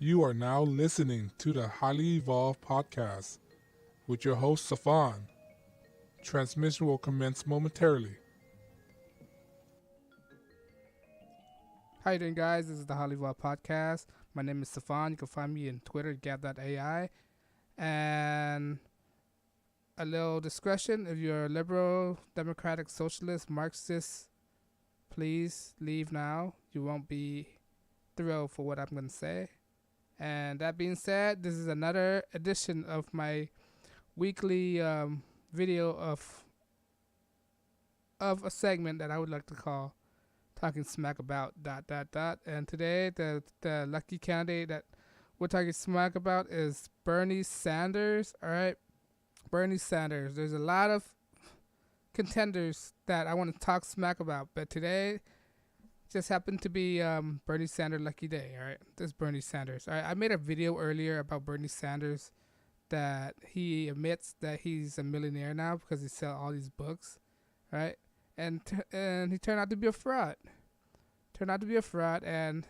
You are now listening to the Highly Evolved Podcast with your host, Safan. Transmission will commence momentarily. How you doing, guys? This is the HighlyEvolvedPodcast Podcast. My name is Safan. You can find me in Twitter, gab.ai. And a little discretion, if you're a liberal, democratic, socialist, Marxist, please leave now. You won't be thrilled for what I'm going to say. And that being said, this is another edition of my weekly video of a segment that I would like to call Talking Smack About ... And today, the lucky candidate that we're talking smack about is Bernie Sanders. All right, Bernie Sanders. There's a lot of contenders that I want to talk smack about, but today just happened to be Bernie Sanders' lucky day. All right, this is Bernie Sanders. All right, I made a video earlier about Bernie Sanders that he admits that he's a millionaire now because he sells all these books, right? And he turned out to be a fraud. And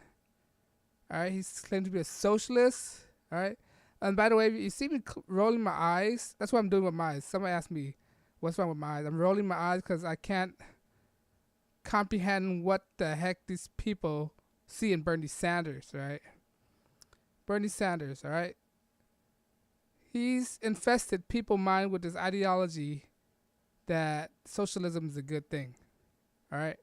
all right, he's claimed to be a socialist. All right, and by the way, you see me rolling my eyes. That's what I'm doing with my eyes. Somebody asked me, "What's wrong with my eyes?" I'm rolling my eyes because I can't comprehend what the heck these people see in Bernie Sanders. Right, Bernie Sanders. All right, he's infested people's mind with this ideology that socialism is a good thing. All right.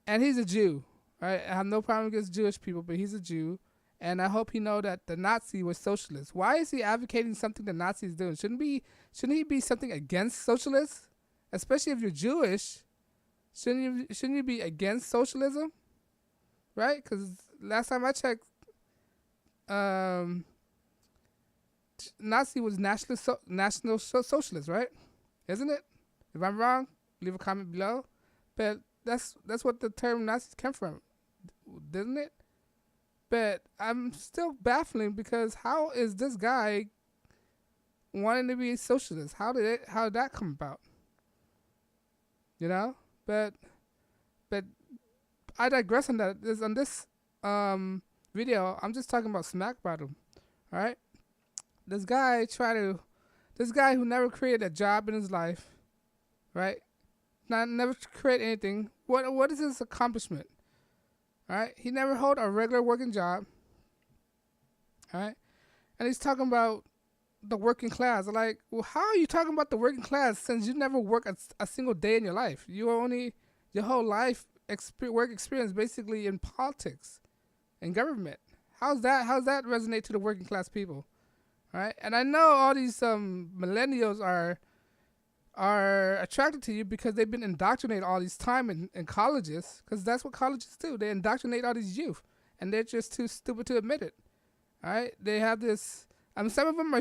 And he's a Jew. All right. I have no problem against Jewish people, but he's a Jew. And I hope he know that the Nazi was socialist. Why is he advocating something the Nazis doing? Shouldn't he be something against socialists? Especially if you're Jewish. Shouldn't you be against socialism? Right? Because last time I checked, Nazi was national socialist, right? Isn't it? If I'm wrong, leave a comment below. But that's what the term Nazis came from, didn't it? But I'm still baffling because how is this guy wanting to be a socialist? How did that come about? You know? But I digress on that. On this video, I'm just talking about smack about him. All right? This guy who never created a job in his life, right? Never created anything. What is his accomplishment? All right, he never held a regular working job. All right, and he's talking about the working class. Like, well, how are you talking about the working class since you never worked a single day in your life? You are only your whole life work experience basically in politics and government. How's that resonate to the working class people? Right, and I know all these millennials are attracted to you because they've been indoctrinated all this time in colleges, because that's what colleges do. They indoctrinate all these youth, and they're just too stupid to admit it. All right, they have this. Some of them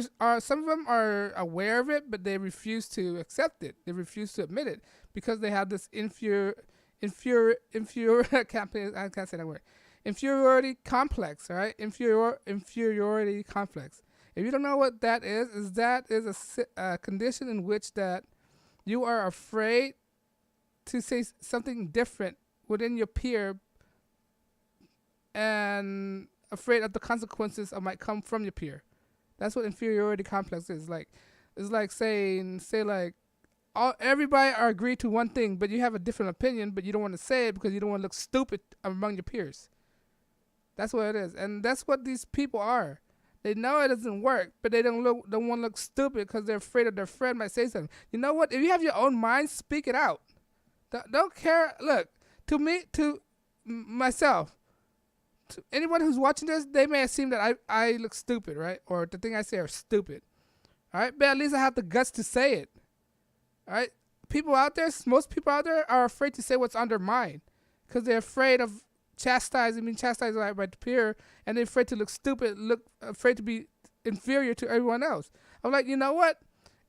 are aware of it, but they refuse to accept it. They refuse to admit it because they have this I can't say that word. Inferiority complex. All right, inferiority complex. If you don't know what that is a condition in which that you are afraid to say something different within your peer and afraid of the consequences that might come from your peer. That's what inferiority complex is. It's like everybody are agreed to one thing, but you have a different opinion, but you don't want to say it because you don't want to look stupid among your peers. That's what it is, and that's what these people are. They know it doesn't work, but they don't want to look stupid because they're afraid of their friend might say something. You know what? If you have your own mind, speak it out. Don't care. Look, to myself, to anyone who's watching this, they may assume that I look stupid, right? Or the thing I say are stupid. All right? But at least I have the guts to say it. All right? Most people out there are afraid to say what's on their mind because they're afraid of chastised by the peer, and they're afraid to look stupid, afraid to be inferior to everyone else. I'm like, you know what?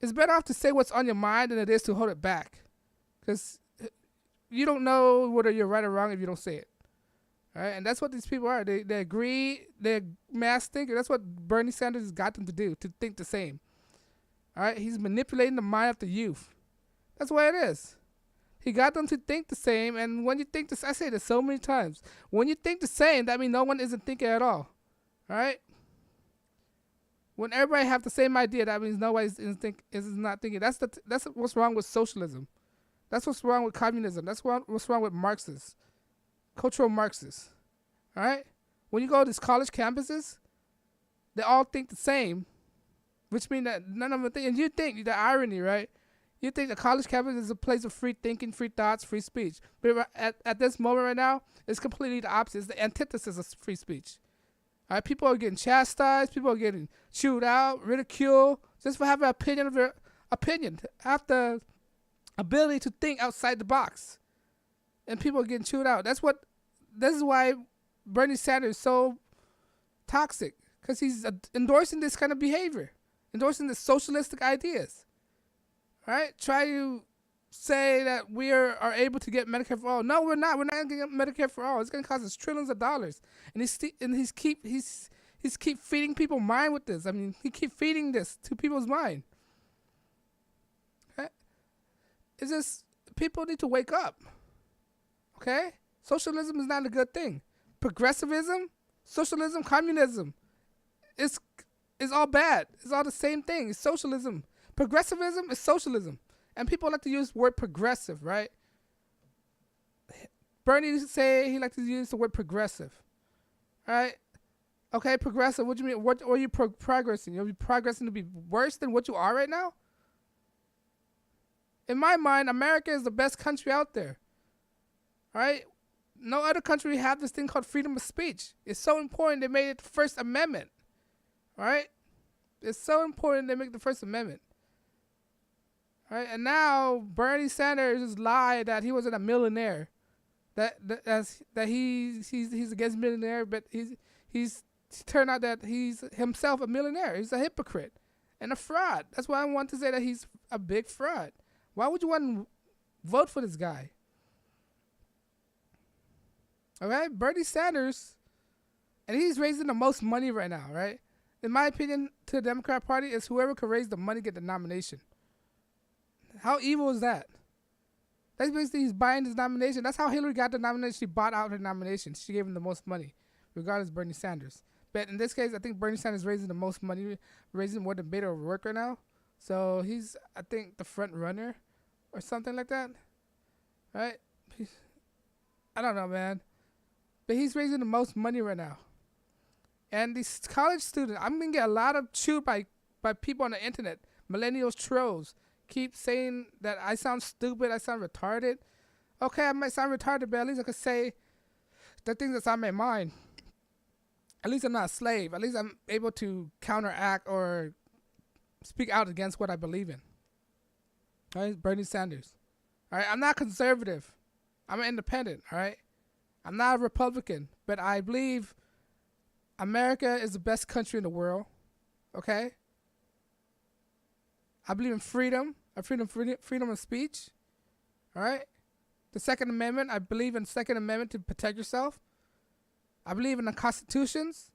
It's better off to say what's on your mind than it is to hold it back, because you don't know whether you're right or wrong if you don't say it. All right, and that's what these people are. They agree. They're mass thinkers. That's what Bernie Sanders has got them to do, to think the same. All right, he's manipulating the mind of the youth. That's what it is. He got them to think the same, and when you think this, I say this so many times, when you think the same, that means no one isn't thinking at all. All right. When everybody have the same idea, that means nobody is not thinking. That's what's wrong with socialism. That's what's wrong with communism. That's what's wrong with Marxists, cultural Marxists. All right. When you go to these college campuses, they all think the same, which means that none of them think. And you think the irony, right? You think the college campus is a place of free thinking, free thoughts, free speech. But at this moment right now, it's completely the opposite. It's the antithesis of free speech. All right, people are getting chastised. People are getting chewed out, ridiculed, just for having an opinion of their opinion, have the ability to think outside the box. And people are getting chewed out. This is why Bernie Sanders is so toxic, because he's endorsing this kind of behavior, endorsing the socialistic ideas. All right, try to say that we are able to get Medicare for all. No, we're not. We're not going to get Medicare for all. It's going to cost us trillions of dollars. And he's keep feeding people mind with this. I mean, he keep feeding this to people's mind. Okay? It's just people need to wake up. Okay? Socialism is not a good thing. Progressivism, socialism, communism, it's all bad. It's all the same thing. It's socialism. Progressivism is socialism. And people like to use the word progressive, right? Bernie say he likes to use the word progressive. All right? Okay, progressive. What do you mean? What are you progressing? You're progressing to be worse than what you are right now? In my mind, America is the best country out there. All right? No other country have this thing called freedom of speech. It's so important they made it the First Amendment. All right? It's so important they make the First Amendment. All right? And now Bernie Sanders just lied that he wasn't a millionaire. That he's against millionaire, but he's turned out that he's himself a millionaire. He's a hypocrite and a fraud. That's why I want to say that he's a big fraud. Why would you want to vote for this guy? All right, Bernie Sanders, and he's raising the most money right now, right? In my opinion, to the Democrat Party, is whoever can raise the money get the nomination. How evil is that? That's basically he's buying his nomination. That's how Hillary got the nomination. She bought out her nomination. She gave him the most money, regardless of Bernie Sanders. But in this case, I think Bernie Sanders is raising the most money, raising more than Beto O'Rourke right now. So he's, I think, the front runner or something like that. Right? I don't know, man. But he's raising the most money right now. And these college students, I'm going to get a lot of chewed by people on the internet. Millennials, trolls, keep saying that I sound stupid, I sound retarded. Okay, I might sound retarded, but at least I could say the things that's on my mind. At least I'm not a slave. At least I'm able to counteract or speak out against what I believe in. All right, Bernie Sanders. All right, I'm not conservative. I'm an independent, all right? I'm not a Republican, but I believe America is the best country in the world, okay? I believe in freedom of speech, all right? The Second Amendment, I believe in the Second Amendment to protect yourself. I believe in the constitutions.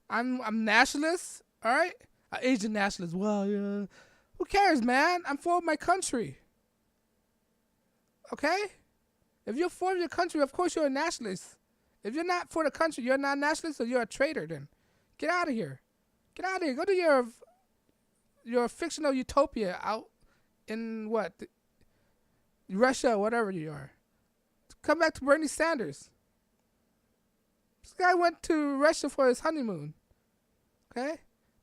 I'm nationalist, all right? An Asian nationalist, well, yeah. Who cares, man? I'm for my country, okay? If you're for your country, of course you're a nationalist. If you're not for the country, you're not a nationalist, or you're a traitor then. Get out of here. Get out of here. Go to your fictional utopia out in Russia, whatever you are. Come back to Bernie Sanders. This guy went to Russia for his honeymoon. Okay?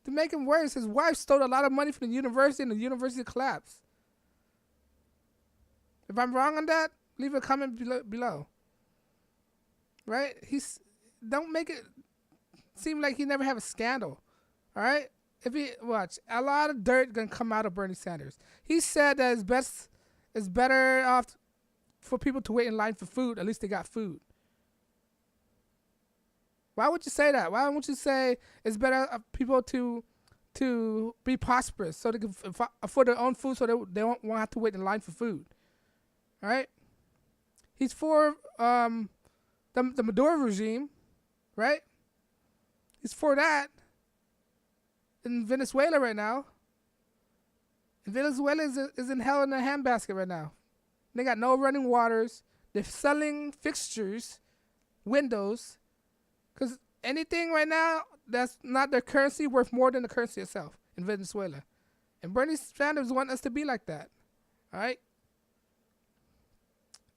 To make him worse, his wife stole a lot of money from the university and the university collapsed. If I'm wrong on that, leave a comment below. Right? Don't make it seem like he never have a scandal. All right? If he watch, a lot of dirt gonna come out of Bernie Sanders. He said that it's better off for people to wait in line for food. At least they got food. Why would you say that? Why wouldn't you say it's better for people to be prosperous so they can afford their own food, so they won't have to wait in line for food? All right? He's for the Maduro regime, right? He's for that. In Venezuela right now. Venezuela is in hell in a handbasket right now. They got no running waters. They're selling fixtures, windows, because anything right now that's not their currency worth more than the currency itself in Venezuela. And Bernie Sanders wants us to be like that. All right?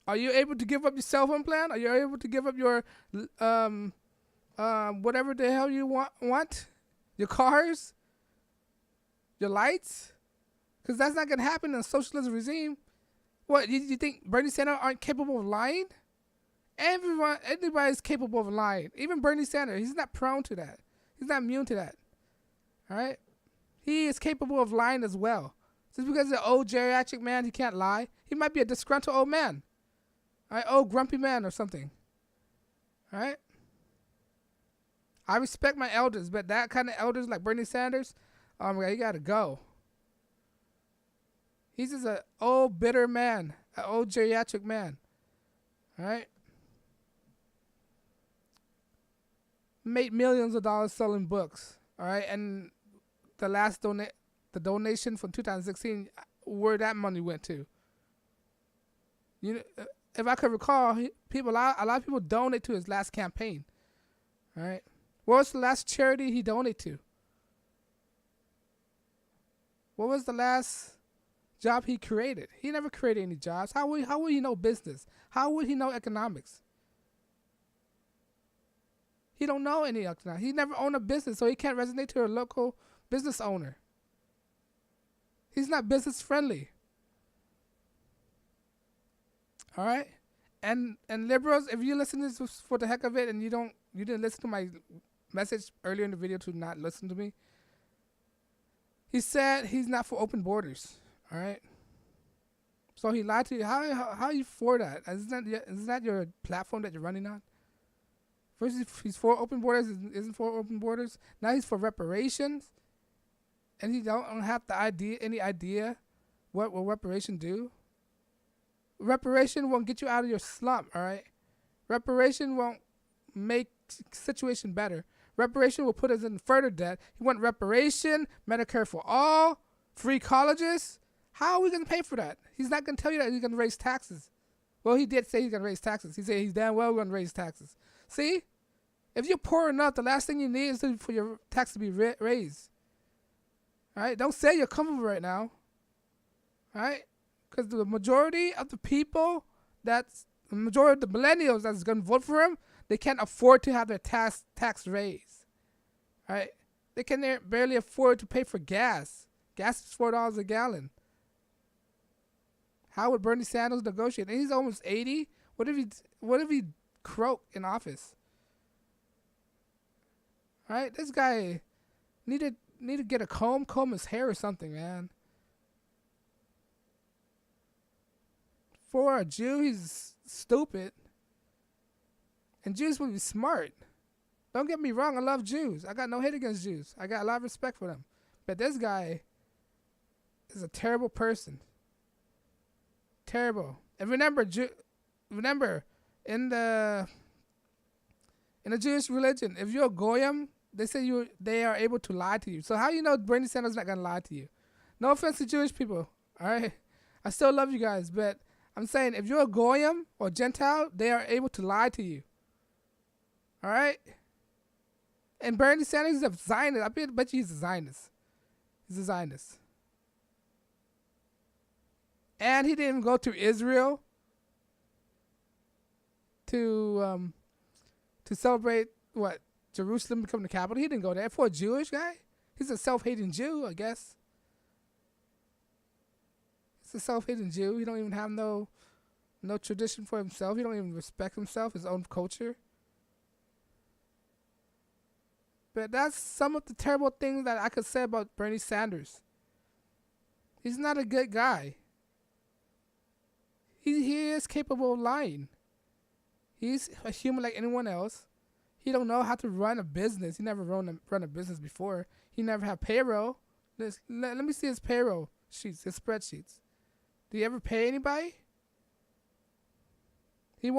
Are you able to give up your cell phone plan? Are you able to give up your whatever the hell you want? Your cars? Your lights? Because that's not going to happen in a socialist regime. What, you think Bernie Sanders aren't capable of lying? Anybody's capable of lying. Even Bernie Sanders, he's not prone to that. He's not immune to that. All right? He is capable of lying as well. Just because he's an old geriatric man, he can't lie. He might be a disgruntled old man. All right? Old grumpy man or something. All right? I respect my elders, but that kind of elders like Bernie Sanders, oh my God, you got to go. He's just an old, bitter man, an old geriatric man. All right? Made millions of dollars selling books. All right? And the last the donation from 2016, where that money went to. You know, if I could recall, a lot of people donate to his last campaign. All right? What was the last charity he donated to? What was the last job he created? He never created any jobs. How would he know business? How would he know economics? He don't know any economics. He never owned a business, so he can't resonate to a local business owner. He's not business friendly. All right? And liberals, if you listen to this for the heck of it and you didn't listen to my message earlier in the video to not listen to me, he said he's not for open borders. All right? So he lied to you. How are you for that? Isn't that your platform that you're running on? First he's for open borders, isn't for open borders. Now he's for reparations. And he don't have any idea what will reparation do. Reparation won't get you out of your slump, all right? Reparation won't make situation better. Reparation will put us in further debt. You want reparation, Medicare for all, free colleges. How are we going to pay for that? He's not going to tell you that he's going to raise taxes. Well, he did say he's going to raise taxes. He said he's damn well going to raise taxes. See? If you're poor enough, the last thing you need is for your tax to be raised. All right? Don't say you're comfortable right now. All right? Because the majority of the people, the majority of the millennials that's going to vote for him, they can't afford to have their tax raised. All right? They can barely afford to pay for gas. Gas is $4 a gallon. How would Bernie Sanders negotiate? And he's almost 80. What if he croak in office? All right? This guy need to get a comb his hair or something, man. For a Jew, he's stupid. And Jews will be smart. Don't get me wrong, I love Jews. I got no hate against Jews. I got a lot of respect for them. But this guy is a terrible person. Terrible. And remember in the Jewish religion, if you're a goyim, they are able to lie to you. So how you know Bernie Sanders is not gonna lie to you? No offense to Jewish people, all right? I still love you guys, but I'm saying if you're a goyim or Gentile, they are able to lie to you. All right? And Bernie Sanders is a Zionist. I bet you he's a Zionist. He's a Zionist. And he didn't go to Israel to celebrate Jerusalem becoming the capital. He didn't go there. For a Jewish guy, he's a self-hating Jew, I guess. He's a self-hating Jew. He don't even have no tradition for himself. He don't even respect himself, his own culture. But that's some of the terrible things that I could say about Bernie Sanders. He's not a good guy. He is capable of lying. He's a human like anyone else. He don't know how to run a business. He never run a business before. He never had payroll. Let me see his payroll sheets, his spreadsheets. Do you ever pay anybody? He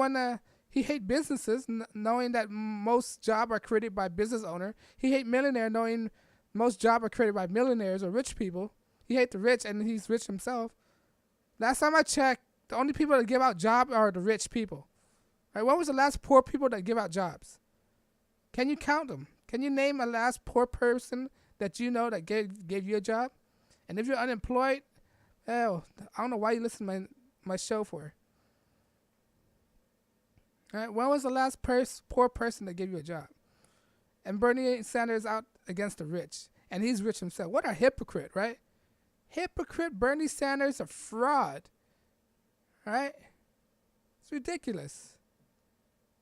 hate businesses, knowing that most jobs are created by business owner. He hate millionaire, knowing most jobs are created by millionaires or rich people. He hate the rich, and he's rich himself. Last time I checked, the only people that give out jobs are the rich people. Right? When was the last poor people that give out jobs? Can you count them? Can you name a last poor person that you know that gave you a job? And if you're unemployed, hell, I don't know why you listen to my show for. All right, when was the last poor person that gave you a job? And Bernie Sanders out against the rich, and he's rich himself. What a hypocrite, right? Hypocrite Bernie Sanders, a fraud. Right? It's ridiculous.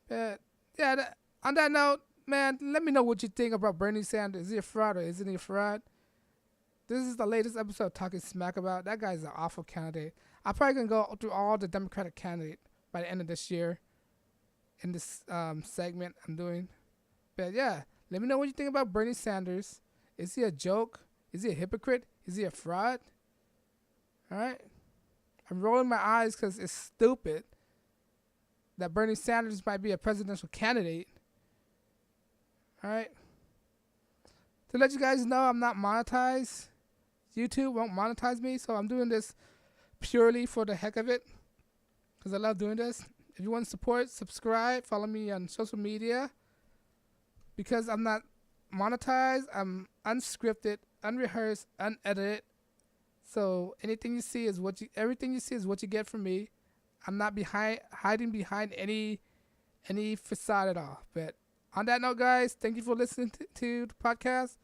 But yeah, on that note, man, let me know what you think about Bernie Sanders. Is he a fraud or isn't he a fraud? This is the latest episode of Talking Smack about. That guy's an awful candidate. I'm probably going to go through all the Democratic candidates by the end of this year in this segment I'm doing. But yeah, let me know what you think about Bernie Sanders. Is he a joke? Is he a hypocrite? Is he a fraud? All right? I'm rolling my eyes because it's stupid that Bernie Sanders might be a presidential candidate. All right? To let you guys know, I'm not monetized. YouTube won't monetize me, so I'm doing this purely for the heck of it because I love doing this. If you want to support, subscribe, follow me on social media. Because I'm not monetized, I'm unscripted, unrehearsed, unedited. So everything you see is what you get from me. I'm not hiding behind any facade at all. But on that note, guys, thank you for listening to the podcast.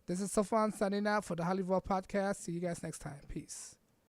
This is Sofan signing out for the HighlyEvolvedPodcast. See you guys next time. Peace.